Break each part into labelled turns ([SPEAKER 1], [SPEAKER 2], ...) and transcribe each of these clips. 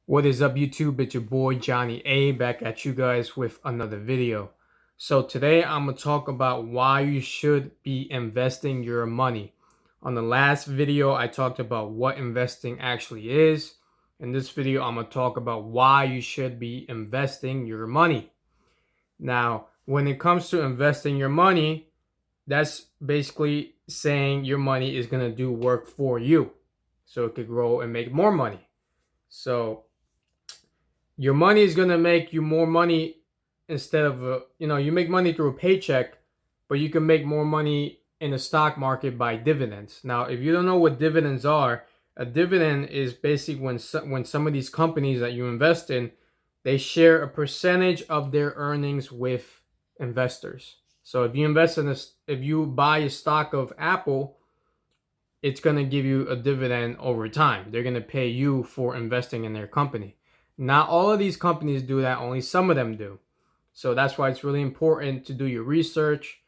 [SPEAKER 1] What is up, YouTube? It's your boy Johnny A back at you guys with another video. So today I'm going to talk about why you should be investing your money. On the last video, I talked about what investing actually is. In this video, I'm going to talk about why you should be investing your money. Now, when it comes to investing your money, that's basically saying your money is going to do work for you so it could grow and make more money. So your money is going to make you more money instead of you make money through a paycheck, but you can make more money in the stock market by dividends. Now, if you don't know what dividends are, a dividend is basically when some of these companies that you invest in, they share a percentage of their earnings with investors. So if you invest in this, if you buy a stock of Apple, it's going to give you a dividend over time. They're going to pay you for investing in their company. Not all of these companies do that, only some of them do. So that's why it's really important to do your research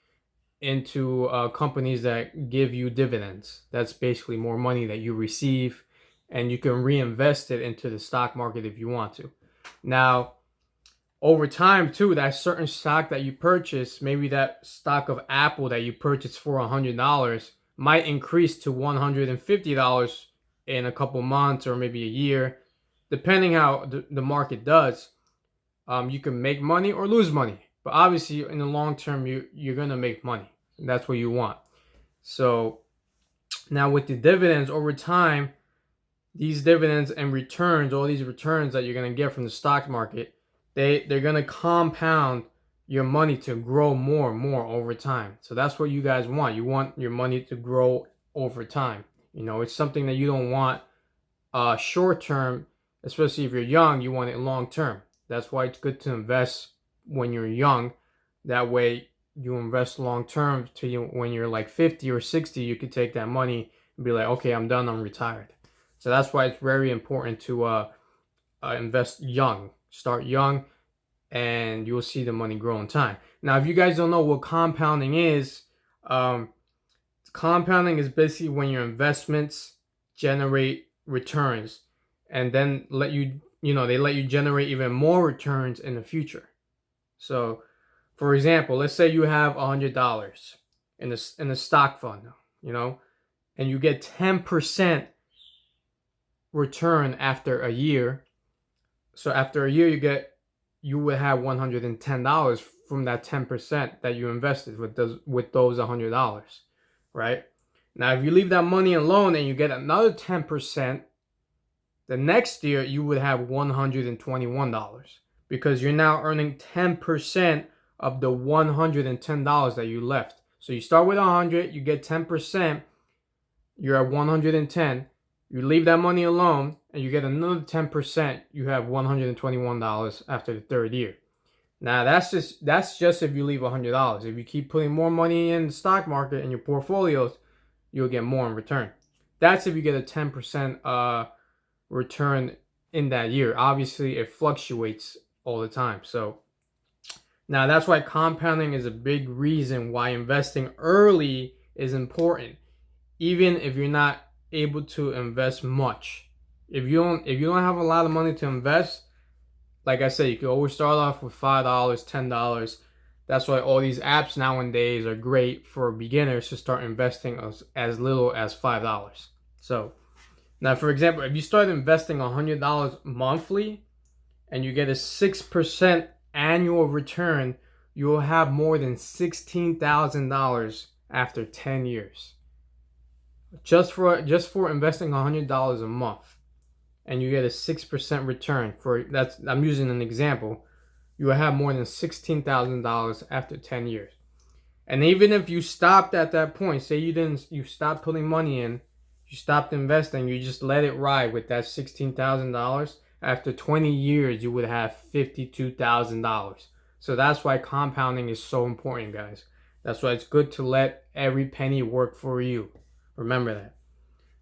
[SPEAKER 1] into companies that give you dividends. That's basically more money that you receive, and you can reinvest it into the stock market if you want to. Now, over time too, that certain stock that you purchase, maybe that stock of Apple that you purchased for $100 might increase to $150 in a couple months or maybe a year, depending how the market does. You can make money or lose money, but obviously in the long term, you're gonna make money. That's what you want. So now with the dividends over time, these dividends and returns, all these returns that you're gonna get from the stock market, they're gonna compound your money to grow more and more over time. So that's what you guys want. You want your money to grow over time. It's something that you don't want short term, especially if you're young. You want it long term. That's why it's good to invest when you're young. That way you invest long term to you when you're like 50 or 60, you could take that money and be like, okay, I'm done, I'm retired. So that's why it's very important to invest young. Start young, and you'll see the money grow in time. Now, if you guys don't know what compounding is, compounding is basically when your investments generate returns, and then they let you generate even more returns in the future. So, for example, let's say you have $100 in the stock fund, and you get 10% return after a year. So after a year, you would have $110 from that 10% that you invested with those $100, right? Now, if you leave that money alone and you get another 10%, the next year you would have $121 because you're now earning 10% of the $110 that you left. So you start with 100, you get 10%, you're at 110. You leave that money alone and you get another 10%, you have $121 after the third year. Now that's just if you leave $100. If you keep putting more money in the stock market in your portfolios, you'll get more in return. That's if you get a 10% return in that year. Obviously, it fluctuates all the time. So now that's why compounding is a big reason why investing early is important, even if you're not able to invest much. If you don't have a lot of money to invest, like I said, you can always start off with $5, $10. That's why all these apps nowadays are great for beginners to start investing as little as $5. So now, for example, if you start investing $100 monthly and you get a 6% annual return, you will have more than $16,000 after 10 years. Just for investing $100 a month, and you get a 6% return I'm using an example, you will have more than $16,000 after 10 years. And even if you stopped at that point, say you stopped putting money in, you stopped investing, you just let it ride with that $16,000, after 20 years you would have $52,000. So that's why compounding is so important, guys. That's why it's good to let every penny work for you. Remember that.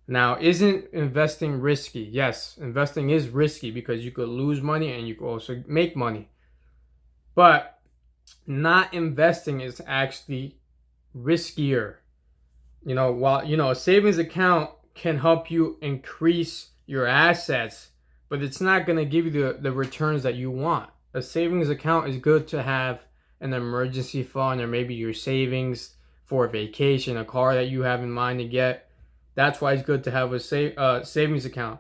[SPEAKER 1] Now, isn't investing risky? Yes, investing is risky because you could lose money and you could also make money. But not investing is actually riskier. While a savings account can help you increase your assets, but it's not going to give you the returns that you want. A savings account is good to have an emergency fund, or maybe your savings for a vacation, a car that you have in mind to get. That's why it's good to have a savings account.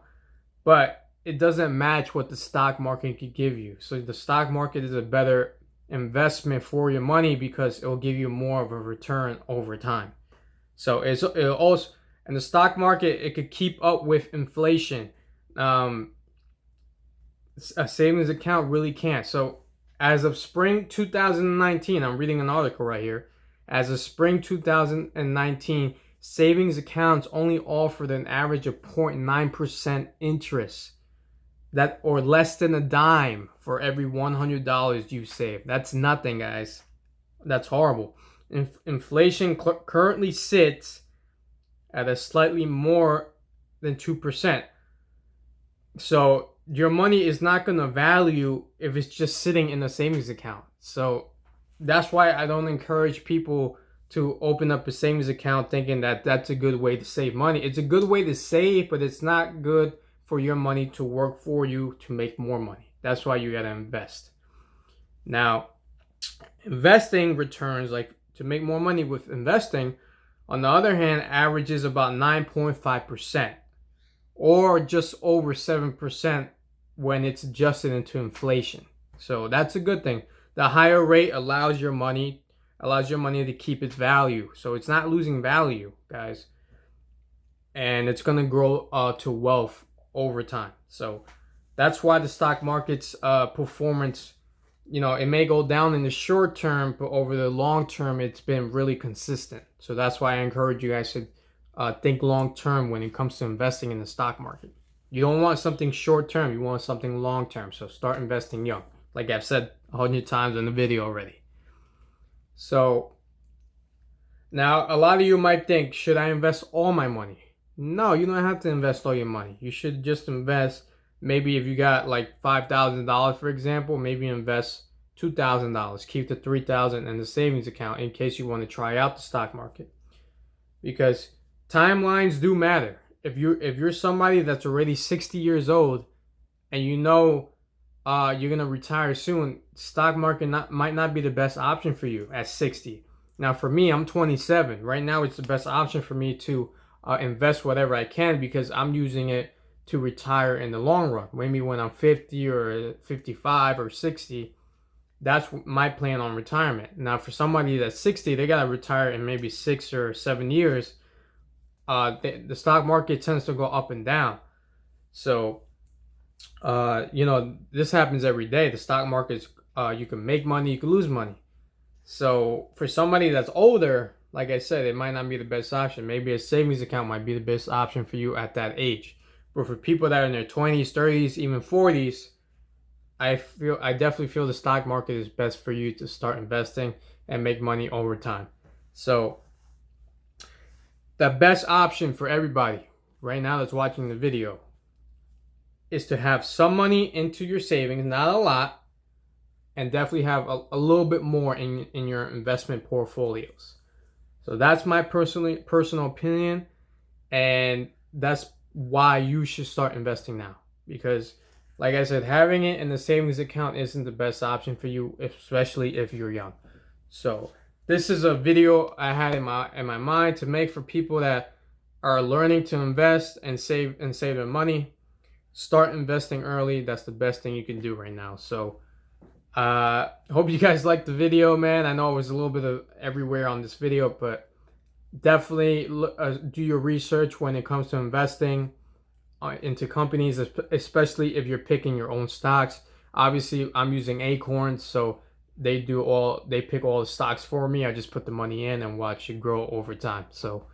[SPEAKER 1] But it doesn't match what the stock market could give you. So the stock market is a better investment for your money because it will give you more of a return over time. So it'll also, and the stock market, it could keep up with inflation. A savings account really can't. So as of spring 2019, I'm reading an article right here. As of spring 2019, savings accounts only offered an average of 0.9% interest, that, or less than a dime for every $100 you save. That's nothing, guys. That's horrible. Inflation currently sits at a slightly more than 2%. So your money is not going to value if it's just sitting in a savings account. So that's why I don't encourage people to open up a savings account thinking that that's a good way to save money. It's a good way to save, but it's not good for your money to work for you to make more money. That's why you got to invest. Now, investing returns, like to make more money with investing, on the other hand, averages about 9.5%, or just over 7% when it's adjusted into inflation. So that's a good thing. The higher rate allows your money to keep its value. So it's not losing value, guys. And it's going to grow to wealth over time. So that's why the stock market's performance, it may go down in the short term, but over the long term, it's been really consistent. So that's why I encourage you guys to think long term when it comes to investing in the stock market. You don't want something short term, you want something long term. So start investing young, like I've said 100 times in the video already. So now a lot of you might think, should I invest all my money? No, you don't have to invest all your money. You should just invest, maybe if you got like $5,000, for example, maybe invest $2,000. Keep the $3,000 in the savings account in case you want to try out the stock market. Because timelines do matter. If you're somebody that's already 60 years old and you're gonna retire soon, stock market might not be the best option for you at 60. Now for me, I'm 27. Right now it's the best option for me to invest whatever I can because I'm using it to retire in the long run. Maybe when I'm 50 or 55 or 60, that's my plan on retirement. Now for somebody that's 60, they gotta retire in maybe 6 or 7 years. The stock market tends to go up and down. So, this happens every day. The stock market's, you can make money, you can lose money. So for somebody that's older, like I said, it might not be the best option. Maybe a savings account might be the best option for you at that age. But for people that are in their 20s, 30s, even 40s, I definitely feel the stock market is best for you to start investing and make money over time. So the best option for everybody right now that's watching the video is to have some money into your savings, not a lot, and definitely have a little bit more in your investment portfolios. So that's my personal opinion, and that's why you should start investing now. Because, like I said, having it in the savings account isn't the best option for you, especially if you're young. So this is a video I had in my mind to make for people that are learning to invest and save their money. Start investing early. That's the best thing you can do right now. So hope you guys liked the video, man. I know it was a little bit of everywhere on this video, but definitely do your research when it comes to investing into companies, especially if you're picking your own stocks. Obviously, I'm using Acorns, so they pick all the stocks for me. I just put the money in and watch it grow over time. So,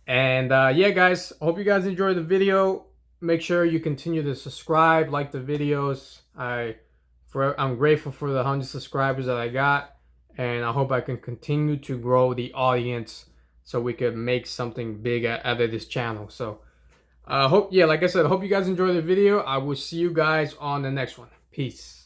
[SPEAKER 1] and yeah, guys, hope you guys enjoyed the video. Make sure you continue to subscribe, like the videos. I'm grateful for the 100 subscribers that I got, and I hope I can continue to grow the audience so we could make something big out of this channel. So like I said, I hope you guys enjoyed the video. I will see you guys on the next one. Peace.